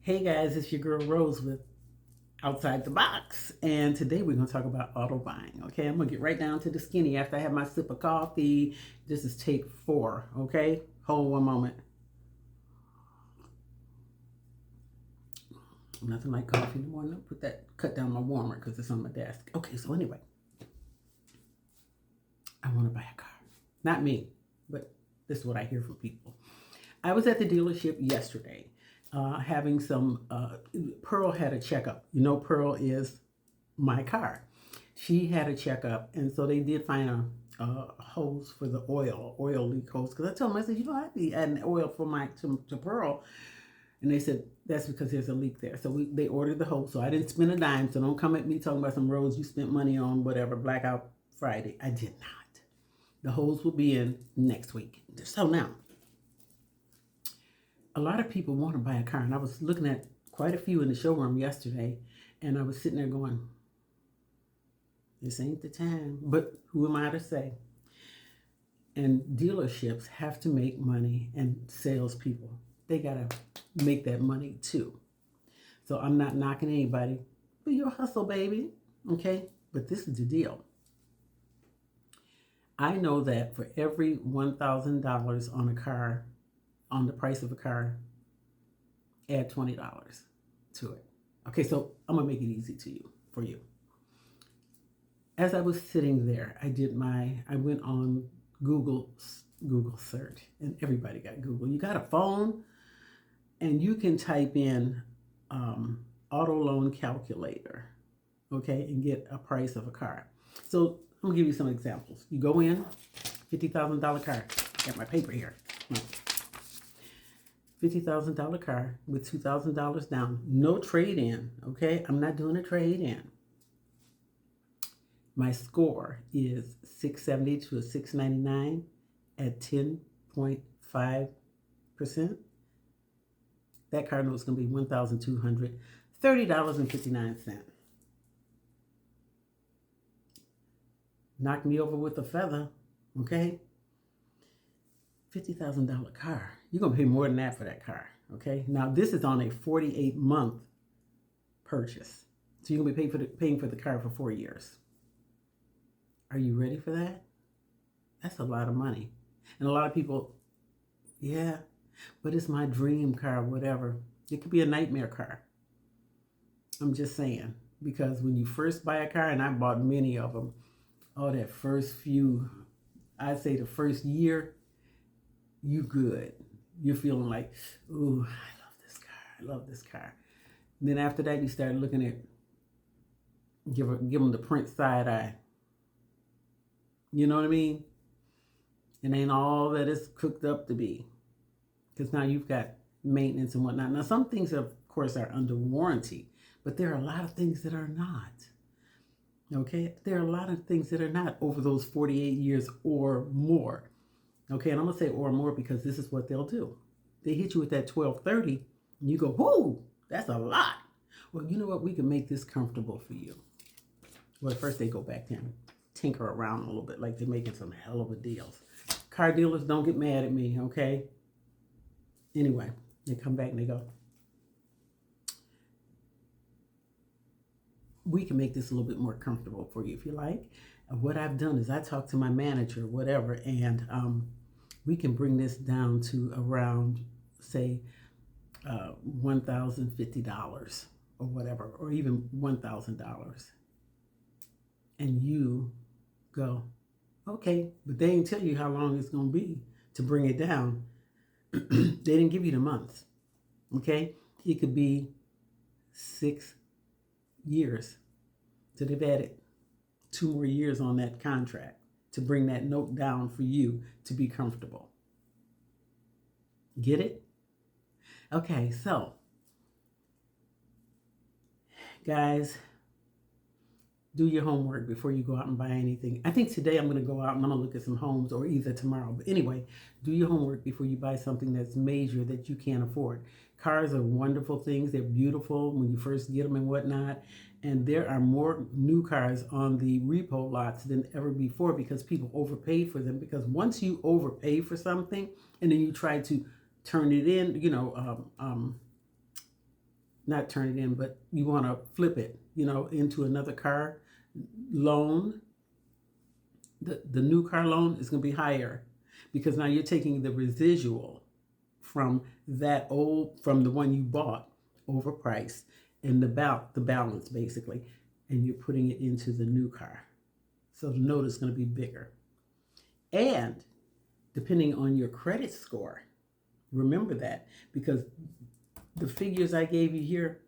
Hey guys, it's your girl Rose with Outside the Box, and today we're going to talk about auto buying. Okay, I'm going to get right down to the skinny after I have my sip of coffee. This is take 4. Okay, hold one moment. Nothing like coffee in the morning. Cut down my warmer because it's on my desk. Okay, so anyway, I want to buy a car. Not me, but this is what I hear from people. I was at the dealership yesterday having some, Pearl had a checkup. You know, Pearl is my car. She had a checkup, and so they did find a hose for the oil leak hose. Because I told them, I said, I'd be adding oil for to Pearl. And they said, that's because there's a leak there. So they ordered the hose. So I didn't spend a dime. So don't come at me talking about some roads you spent money on, whatever, Blackout Friday. I did not. The hose will be in next week. So now, a lot of people want to buy a car. And I was looking at quite a few in the showroom yesterday. And I was sitting there going, this ain't the time. But who am I to say? And dealerships have to make money, and salespeople, they got to make that money too. So I'm not knocking anybody, but your hustle, baby. Okay? But this is the deal. I know that for every $1,000 on a car, on the price of a car, add $20 to it. Okay, so I'm going to make it easy for you. As I was sitting there, I went on Google search, and everybody got Google. You got a phone, and you can type in auto loan calculator, okay, and get a price of a car. So I'm gonna give you some examples. You go in, $50,000 car. Got my paper here. $50,000 car with $2,000 down. No trade in, okay? I'm not doing a trade in. My score is 670 to a 699 at 10.5%. That car note is going to be $1,230.59. Knock me over with a feather, okay? $50,000 car. You're going to pay more than that for that car, okay? Now, this is on a 48-month purchase. So you're going to be paying for the car for 4 years. Are you ready for that? That's a lot of money. And a lot of people, yeah, but it's my dream car, whatever. It could be a nightmare car. I'm just saying, because when you first buy a car, and I bought many of them, that first few, I'd say the first year, you good. You're feeling like, ooh, I love this car. I love this car. And then after that, you start looking at, give them the Prince side eye. You know what I mean? It ain't all that it's cooked up to be. Because now you've got maintenance and whatnot. Now, some things, of course, are under warranty, but there are a lot of things that are not. Okay? There are a lot of things that are not over those 48 years or more. Okay? And I'm going to say or more because this is what they'll do. They hit you with that 1230, and you go, whoo, that's a lot. Well, you know what? We can make this comfortable for you. Well, first they go back and tinker around a little bit like they're making some hell of a deals. Car dealers, don't get mad at me, okay? Anyway, they come back and they go, we can make this a little bit more comfortable for you if you like. And what I've done is I talked to my manager, whatever, and we can bring this down to around, say, $1,050 or whatever, or even $1,000. And you go, okay, but they didn't tell you how long it's going to be to bring it down. They didn't give you the months, okay? It could be 6 years. So they've added 2 more years on that contract to bring that note down for you to be comfortable. Get it? Okay, so, guys, do your homework before you go out and buy anything. I think today I'm going to go out and I'm going to look at some homes, or either tomorrow. But anyway, do your homework before you buy something that's major that you can't afford. Cars are wonderful things. They're beautiful when you first get them and whatnot. And there are more new cars on the repo lots than ever before because people overpaid for them. Because once you overpay for something and then you try to turn it in, not turn it in, but you want to flip it, into another car loan, the new car loan is going to be higher because now you're taking the residual from from the one you bought overpriced and the balance basically, and you're putting it into the new car. So the note is going to be bigger. And depending on your credit score, remember that, because the figures I gave you here,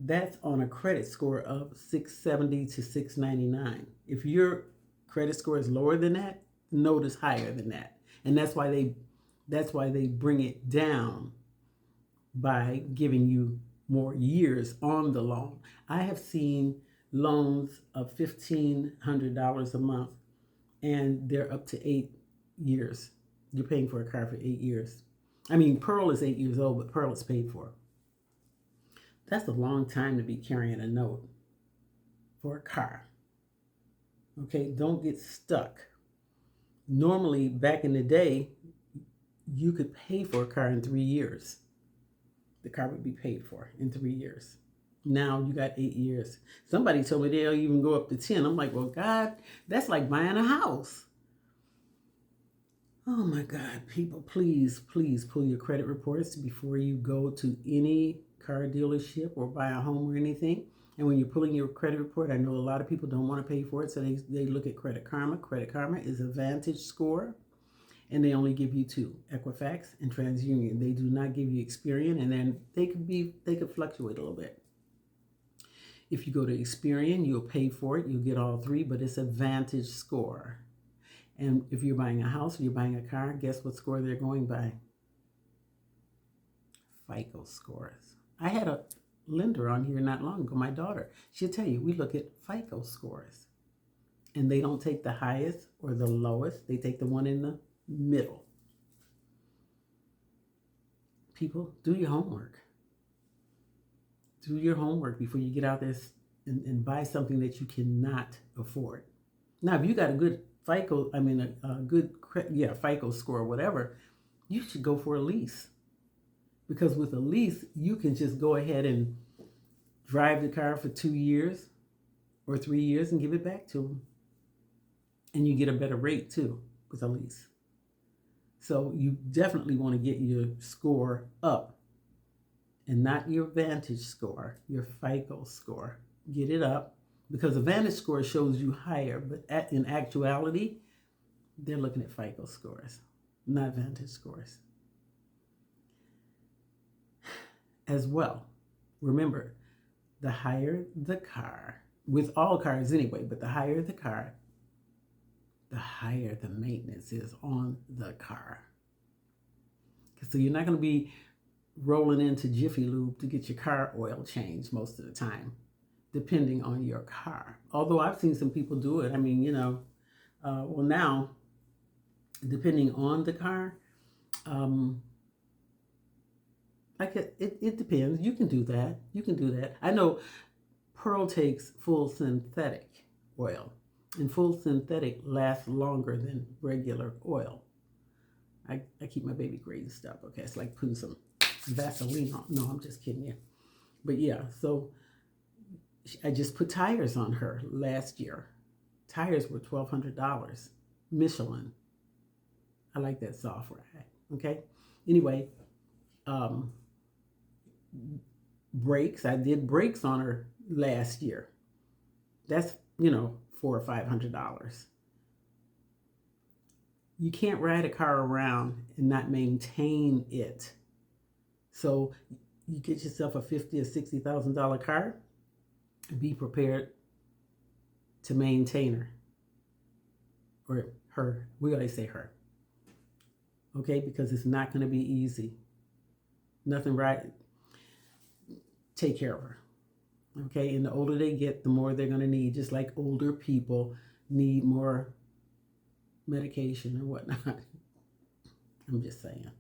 that's on a credit score of 670 to 699. If your credit score is lower than that, the note is higher than that. And that's why they bring it down by giving you more years on the loan. I have seen loans of $1,500 a month, and they're up to 8 years. You're paying for a car for 8 years. I mean, Pearl is 8 years old, but Pearl is paid for. That's a long time to be carrying a note for a car. Okay, don't get stuck. Normally, back in the day, you could pay for a car in 3 years. The car would be paid for in 3 years. Now you got 8 years. Somebody told me they'll even go up to 10. I'm like, well, God, that's like buying a house. Oh my God, people, please, please pull your credit reports before you go to any car dealership or buy a home or anything. And when you're pulling your credit report, I know a lot of people don't want to pay for it, so they look at Credit Karma. Credit Karma is a Vantage score, and they only give you two, Equifax and TransUnion. They do not give you Experian, and then they could fluctuate a little bit. If you go to Experian, you'll pay for it. You'll get all three, but it's a Vantage score. And if you're buying a house or you're buying a car, guess what score they're going by? FICO scores. I had a lender on here not long ago, my daughter. She'll tell you, we look at FICO scores. And they don't take the highest or the lowest. They take the one in the middle. People, do your homework. Do your homework before you get out there and buy something that you cannot afford. Now, if you got a good FICO, FICO score or whatever, you should go for a lease. Because with a lease, you can just go ahead and drive the car for 2 years or 3 years and give it back to them. And you get a better rate too with a lease. So you definitely want to get your score up, and not your Vantage score, your FICO score. Get it up, because the Vantage score shows you higher, but in actuality, they're looking at FICO scores, not Vantage scores. As well, remember, the higher the car, with all cars anyway, but the higher the car, the higher the maintenance is on the car. So you're not going to be rolling into Jiffy Lube to get your car oil changed most of the time, depending on your car. Although I've seen some people do it. I mean, now, depending on the car, it depends. You can do that. I know Pearl takes full synthetic oil, and full synthetic lasts longer than regular oil. I keep my baby greased up. Okay, it's like putting some Vaseline on. No, I'm just kidding you. But yeah, so I just put tires on her last year. Tires were $1,200. Michelin. I like that software. Okay. Anyway, brakes. I did brakes on her last year. That's $400 or $500. You can't ride a car around and not maintain it. So you get yourself a $50,000 or $60,000 car, be prepared to maintain her. Or her. We always say her. Okay, because it's not going to be easy. Nothing right. Take care of her. Okay, and the older they get, the more they're going to need. Just like older people need more medication and whatnot. I'm just saying.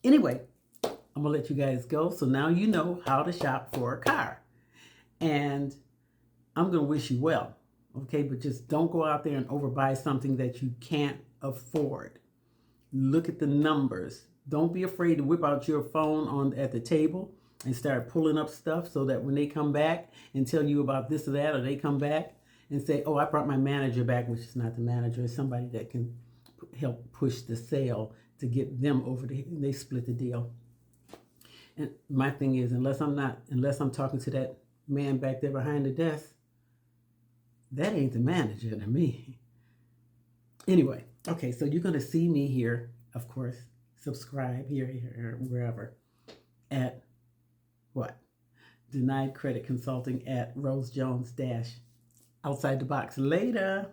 Anyway, I'm going to let you guys go. So now you know how to shop for a car. And I'm going to wish you well. Okay, but just don't go out there and overbuy something that you can't afford. Look at the numbers. Don't be afraid to whip out your phone at the table and start pulling up stuff so that when they come back and tell you about this or that, or they come back and say, oh, I brought my manager back, which is not the manager, it's somebody that can help push the sale to get them over the, and they split the deal. And my thing is, unless I'm talking to that man back there behind the desk, that ain't the manager to me. Anyway, okay, so you're going to see me here, of course, subscribe here, wherever, at what? Denied Credit Consulting at Rose Jones Outside the Box. Later.